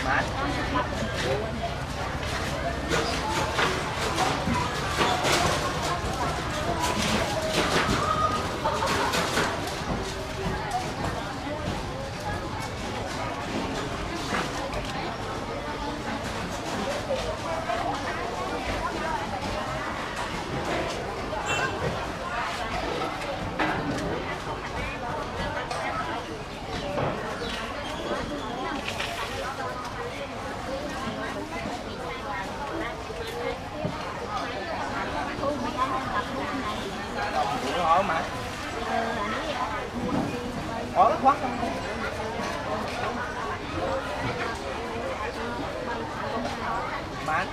Mát. Hỏi mà. Hỏi nó khoát không? Mát.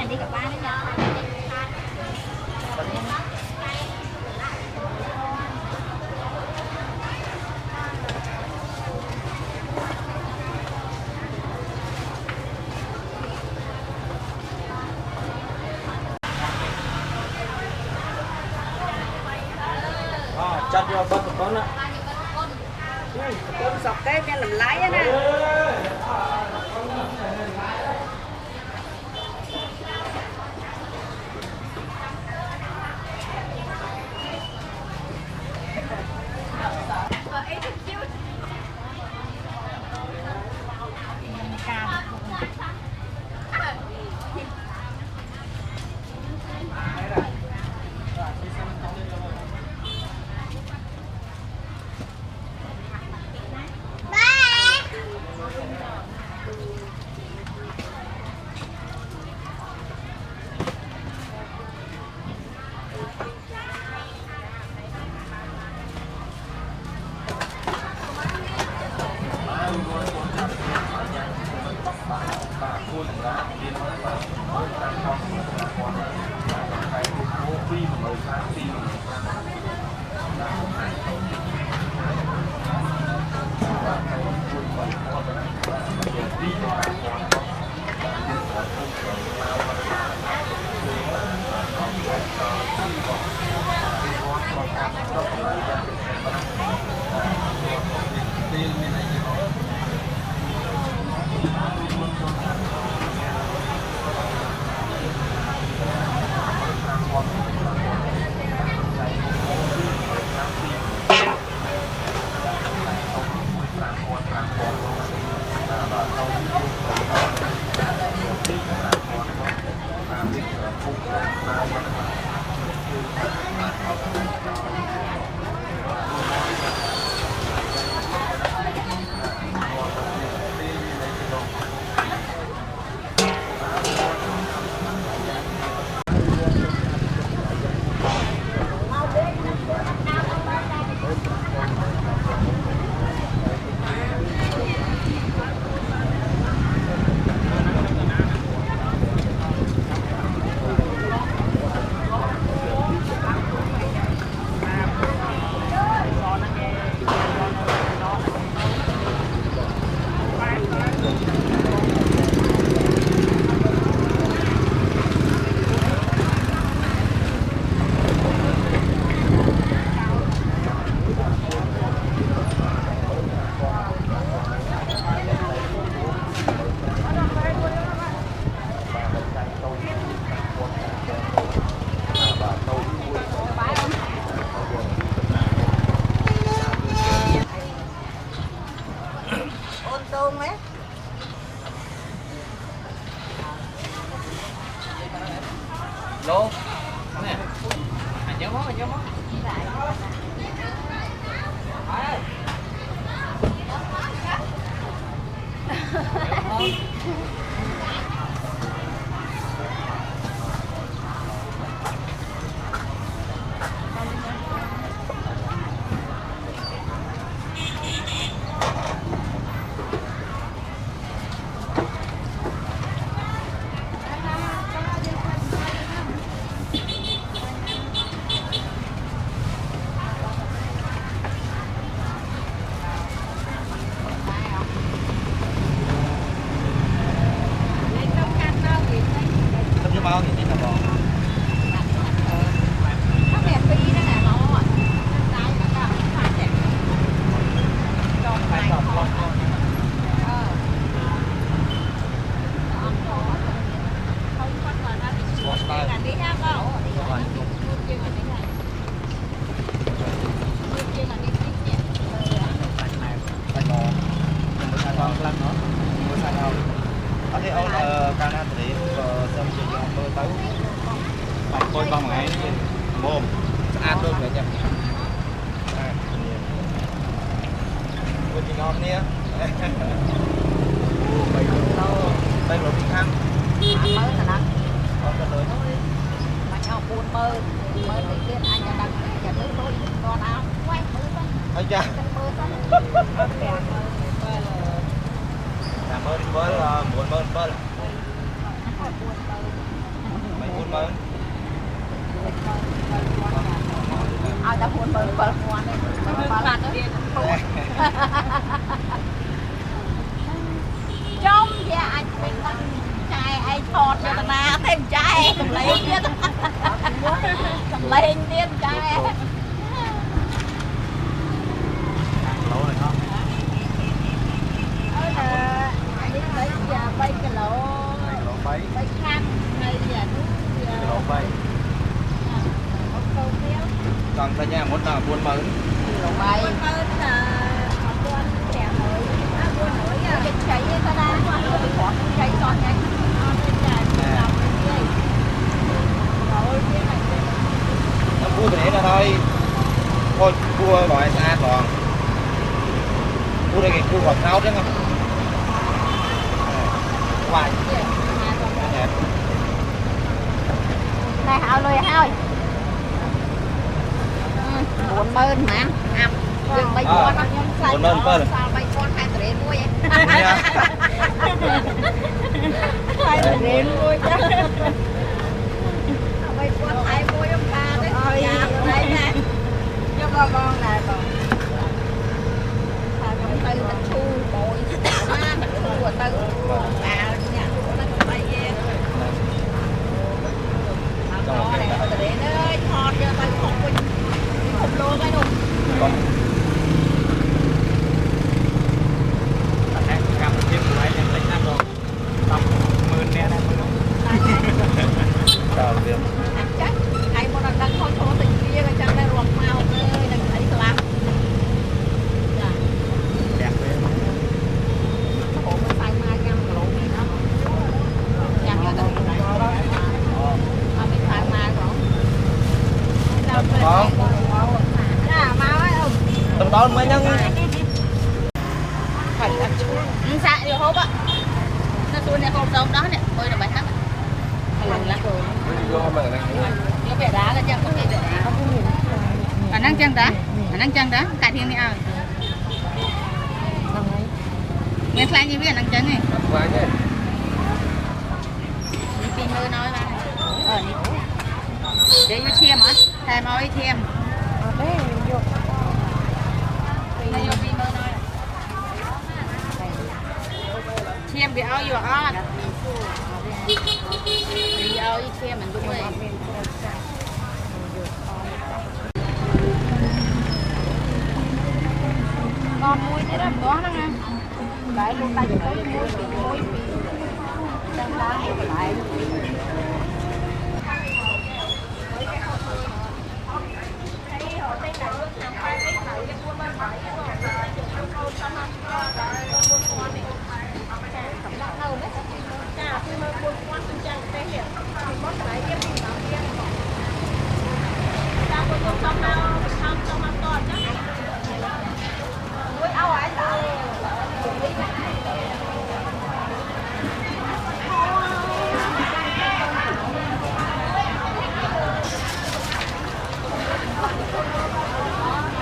Đi gặp ba đấy nhá. Chặt vào bật con ạ. Con sọc cái làm lái á nè. Lô nè, nhớ món, nhớ món. thì ông cao na thì xem chỉ cho tôi tới phải coi bằng ngày mồm ăn luôn vậy nhỉ tôi chỉ ngon nè đây là tiếng Anh mới là đó con cái lưỡi mà cho buồn mơ mơ thì kia anh nhà đăng nhà tới tôi con áo quay mơ thôi anh cha mơ thôi làm ơn với buồn mơn với mày buồn mơn ai đã buồn mơ bơ ngoan đấy trong nhà anh mình trai ai thọt cho tao na thêm trai cầm lấy kia cầm lên tiên trai lỗ này không đi lấy giờ bay cái lỗ bay khăn hay giờ lỗ bay còn ta nhà muốn là buôn mớn lỗ bay buôn mớn là buôn trẻ mới buôn nổi giờ chạy ta đã bị bỏ chạy còn nhanh nó mua cái này thôi thôi mua loại xa toàn mua đây cái mua hoặc rau chứ không hoài này hao lôi hao buồn mơn mà ăn dừng bay con nó buồn mơn phân sao bay con hai tờ đến mua vậy hai tờ đến mua chứ bay con hai mua trong ca đấy nhà đây nè cho con này còn phải tay ta chu bồi má của tư à nhà nó bay về đó này tờ đến ơi thon cho tay không lô cái luôn cầm chiếc của anh em tính ăn rồi tầm 10 nè này chào việc chắc ai muốn ăn thôi cho tình kia cái chân đây ruột màu ơi đừng thấy lắm đẹp đấy ủa mới sai mai cam lỗ này đó nhặt cho tình mình sai mai rồi có tầm đó mấy nhân phải ăn chú xạ nhiều hộp á nó tôi này hộp giống đó nè tôi là bánh lắm có vẻ đá là chắc có thể đá khả năng chân đá cải thiện đi à nghe khai như biết khả năng chân này đi tìm mơ nói mà để vô chiêm á thầy nói thêm chiêm bị áo vô á bị áo đi chiêm mình đúng rồi ngon muối thế đó có đó nha lại luôn tay cho muối đang đá lại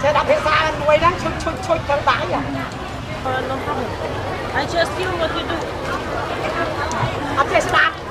Xe đạp phía xa nuôi đang chui theo bãi à? No problem. I just do what you do. Up here, stop.